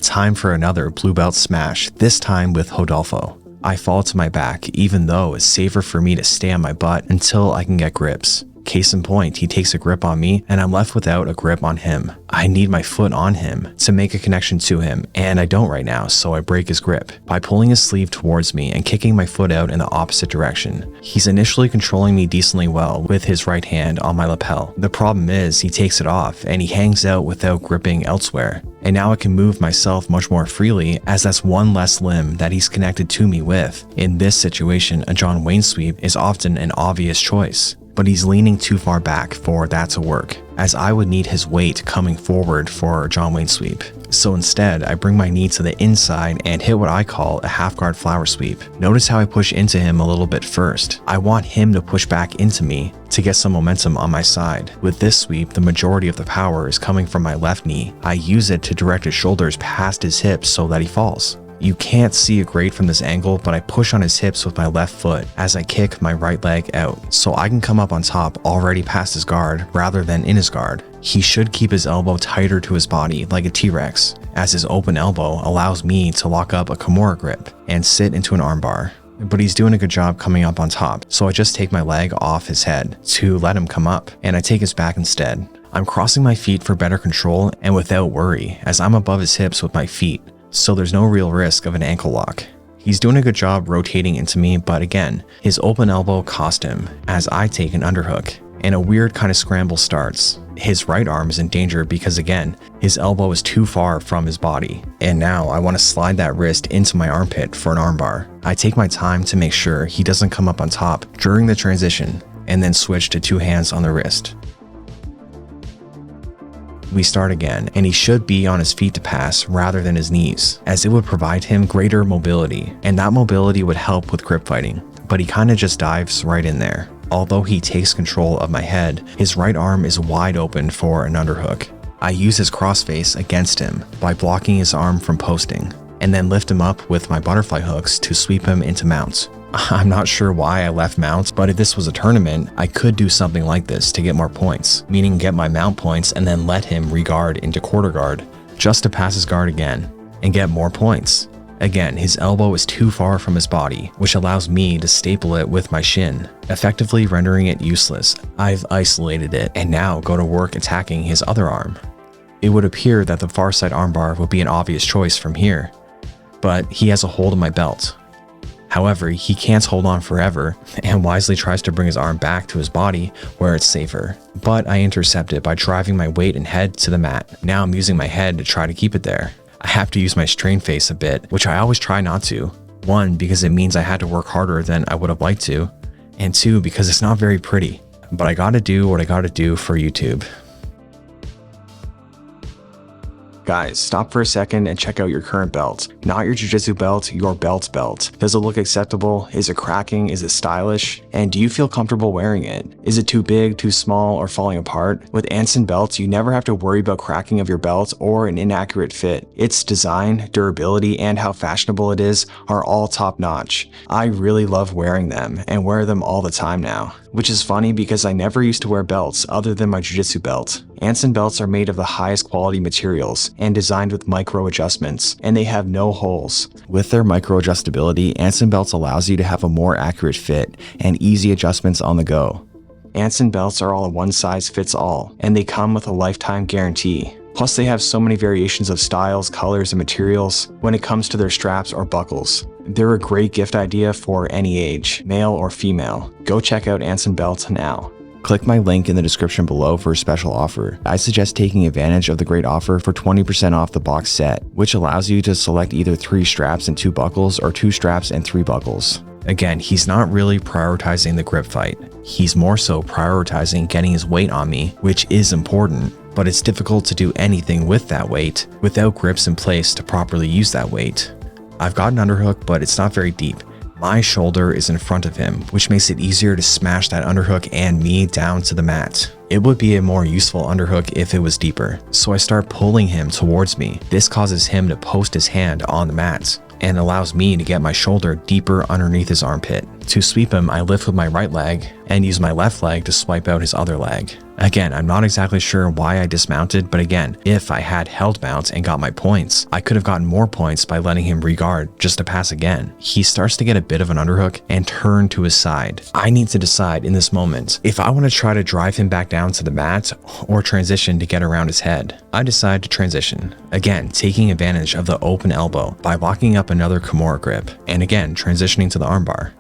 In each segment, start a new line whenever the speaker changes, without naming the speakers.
Time for another blue belt smash, this time with Rodolfo. I fall to my back, even though it's safer for me to stay on my butt until I can get grips. Case in point, he takes a grip on me and I'm left without a grip on him. I need my foot on him to make a connection to him, and I don't right now, so I break his grip by pulling his sleeve towards me and kicking my foot out in the opposite direction. He's initially controlling me decently well with his right hand on my lapel. The problem is he takes it off and he hangs out without gripping elsewhere. And now I can move myself much more freely, as that's one less limb that he's connected to me with. In this situation, a John Wayne sweep is often an obvious choice, but he's leaning too far back for that to work, as I would need his weight coming forward for a John Wayne sweep. So instead, I bring my knee to the inside and hit what I call a half guard flower sweep. Notice how I push into him a little bit first. I want him to push back into me to get some momentum on my side. With this sweep, the majority of the power is coming from my left knee. I use it to direct his shoulders past his hips so that he falls. You can't see it great from this angle, but I push on his hips with my left foot as I kick my right leg out, so I can come up on top already past his guard rather than in his guard. He should keep his elbow tighter to his body like a T-Rex, as his open elbow allows me to lock up a Kimura grip and sit into an armbar. But he's doing a good job coming up on top, so I just take my leg off his head to let him come up, and I take his back instead. I'm crossing my feet for better control and without worry, as I'm above his hips with my feet, so there's no real risk of an ankle lock. He's doing a good job rotating into me, but again, his open elbow cost him as I take an underhook, and a weird kind of scramble starts. His right arm is in danger because again, his elbow is too far from his body, and now I want to slide that wrist into my armpit for an armbar. I take my time to make sure he doesn't come up on top during the transition, and then switch to two hands on the wrist. We start again, and he should be on his feet to pass rather than his knees, as it would provide him greater mobility, and that mobility would help with grip fighting, but he kinda just dives right in there. Although he takes control of my head, his right arm is wide open for an underhook. I use his crossface against him by blocking his arm from posting, and then lift him up with my butterfly hooks to sweep him into mounts. I'm not sure why I left mounts, but if this was a tournament, I could do something like this to get more points, meaning get my mount points and then let him re-guard into quarter guard, just to pass his guard again, and get more points. Again, his elbow is too far from his body, which allows me to staple it with my shin, effectively rendering it useless. I've isolated it, and now go to work attacking his other arm. It would appear that the far side armbar would be an obvious choice from here, but he has a hold of my belt. However, he can't hold on forever and wisely tries to bring his arm back to his body where it's safer. But I intercept it by driving my weight and head to the mat. Now I'm using my head to try to keep it there. I have to use my strain face a bit, which I always try not to. One, because it means I had to work harder than I would have liked to, and two, because it's not very pretty. But I gotta do what I gotta do for YouTube. Guys, stop for a second and check out your current belt. Not your jiu-jitsu belt, your belt's belt. Does it look acceptable? Is it cracking? Is it stylish? And do you feel comfortable wearing it? Is it too big, too small, or falling apart? With Anson belts, you never have to worry about cracking of your belt or an inaccurate fit. Its design, durability, and how fashionable it is are all top-notch. I really love wearing them and wear them all the time now. Which is funny because I never used to wear belts other than my jiu-jitsu belt. Anson belts are made of the highest quality materials and designed with micro adjustments, and they have no holes. With their micro adjustability, Anson belts allows you to have a more accurate fit and easy adjustments on the go. Anson belts are all a one size fits all, and they come with a lifetime guarantee. Plus they have so many variations of styles, colors, and materials when it comes to their straps or buckles. They're a great gift idea for any age, male or female. Go check out Anson belts now. Click my link in the description below for a special offer. I suggest taking advantage of the great offer for 20% off the box set, which allows you to select either 3 straps and 2 buckles or 2 straps and 3 buckles. Again, he's not really prioritizing the grip fight. He's more so prioritizing getting his weight on me, which is important, but it's difficult to do anything with that weight without grips in place to properly use that weight. I've got an underhook, but it's not very deep. My shoulder is in front of him, which makes it easier to smash that underhook and me down to the mat. It would be a more useful underhook if it was deeper, so I start pulling him towards me. This causes him to post his hand on the mat and allows me to get my shoulder deeper underneath his armpit. To sweep him, I lift with my right leg and use my left leg to swipe out his other leg. Again, I'm not exactly sure why I dismounted, but again, if I had held mount and got my points, I could have gotten more points by letting him regard just to pass again. He starts to get a bit of an underhook and turn to his side. I need to decide in this moment if I want to try to drive him back down to the mat or transition to get around his head. I decide to transition, again taking advantage of the open elbow by locking up another Kimura grip, and again transitioning to the armbar.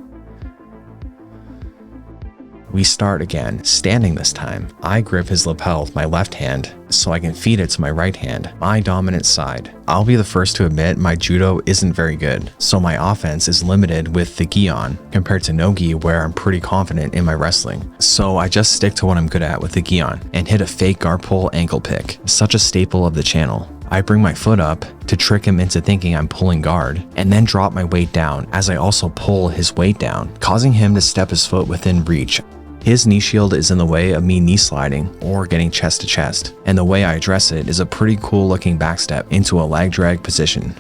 We start again, standing this time. I grip his lapel with my left hand so I can feed it to my right hand, my dominant side. I'll be the first to admit my judo isn't very good, so my offense is limited with the gi on compared to no gi where I'm pretty confident in my wrestling. So I just stick to what I'm good at with the gi on and hit a fake guard pull ankle pick, such a staple of the channel. I bring my foot up to trick him into thinking I'm pulling guard and then drop my weight down as I also pull his weight down, causing him to step his foot within reach. His knee shield is in the way of me knee sliding or getting chest to chest, and the way I address it is a pretty cool looking backstep into a leg drag position.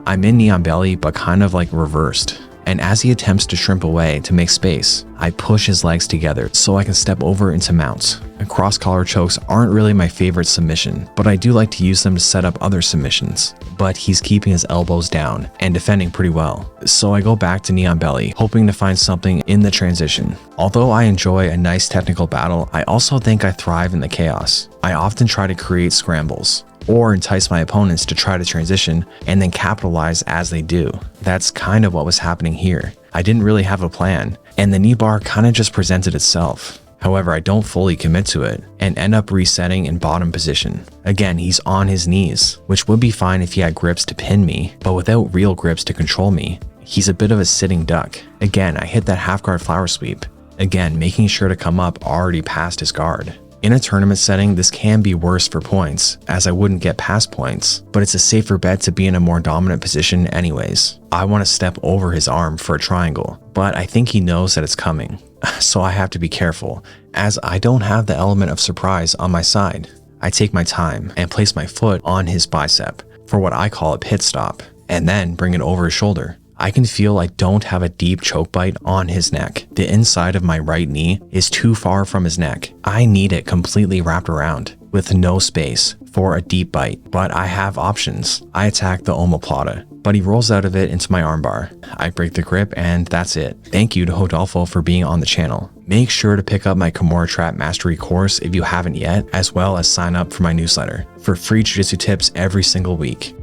I'm in knee on belly but kind of like reversed, and as he attempts to shrimp away to make space, I push his legs together so I can step over into mounts. Cross collar chokes aren't really my favorite submission, but I do like to use them to set up other submissions. But he's keeping his elbows down and defending pretty well, so I go back to knee on belly, hoping to find something in the transition. Although I enjoy a nice technical battle, I also think I thrive in the chaos. I often try to create scrambles or entice my opponents to try to transition and then capitalize as they do. That's kind of what was happening here. I didn't really have a plan, and the knee bar kind of just presented itself. However, I don't fully commit to it and end up resetting in bottom position. Again, he's on his knees, which would be fine if he had grips to pin me, but without real grips to control me, he's a bit of a sitting duck. Again, I hit that half guard flower sweep, again making sure to come up already past his guard. In a tournament setting, this can be worse for points, as I wouldn't get past points, but it's a safer bet to be in a more dominant position anyways. I want to step over his arm for a triangle, but I think he knows that it's coming, so I have to be careful, as I don't have the element of surprise on my side. I take my time and place my foot on his bicep for what I call a pit stop, and then bring it over his shoulder. I can feel I don't have a deep choke bite on his neck. The inside of my right knee is too far from his neck. I need it completely wrapped around with no space for a deep bite, but I have options. I attack the omoplata, but he rolls out of it into my armbar. I break the grip and that's it. Thank you to Rodolfo for being on the channel. Make sure to pick up my Kimura Trap Mastery course if you haven't yet, as well as sign up for my newsletter for free jiu-jitsu tips every single week.